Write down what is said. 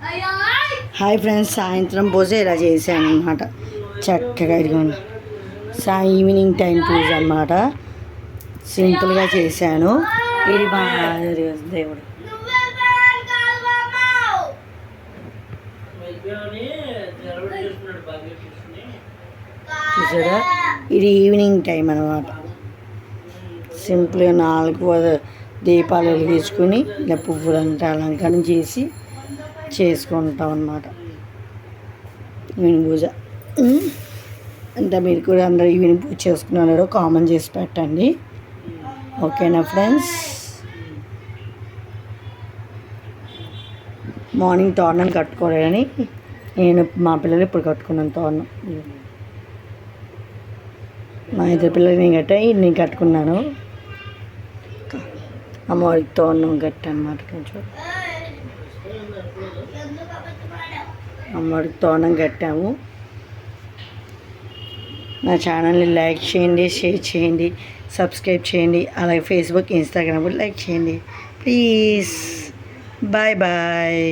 Hi friends, సాయంత్రం పూజ ఇలా చేశాను అనమాట. చక్కగా ఇదిగోండి, ఈవినింగ్ టైం పూజ అనమాట. సింపుల్గా చేశాను. ఇది మా దేవుడు చూసారా, ఇది ఈవినింగ్ టైం అనమాట. సింపుల్గా 4 దీపాలు వెలిగించుకొని ఇలా పువ్వులంతా అలంకరణ చేసి చేసుకుంటాం అన్నమాట ఈవినింగ్ పూజ. అంటే మీరు కూడా అందరూ ఈవినింగ్ పూజ చేసుకున్నారో కామెంట్ చేసి పెట్టండి. ఓకేనా ఫ్రెండ్స్? మార్నింగ్ తోరణం కట్టుకోలేదని నేను మా పిల్లలు ఇప్పుడు కట్టుకున్నాను తోరణం. మా ఇద్దరు పిల్లలు నేను కట్టుకున్నాను. అమ్మవారికి తోరణం కట్ట అనమాట. కొంచెం అమ్మవారికి తోరణం కట్టాము. నా ఛానల్ని లైక్ చేయండి, షేర్ చేయండి, సబ్స్క్రైబ్ చేయండి. అలాగే ఫేస్బుక్, ఇన్స్టాగ్రామ్ కూడా లైక్ చేయండి ప్లీజ్. Bye bye.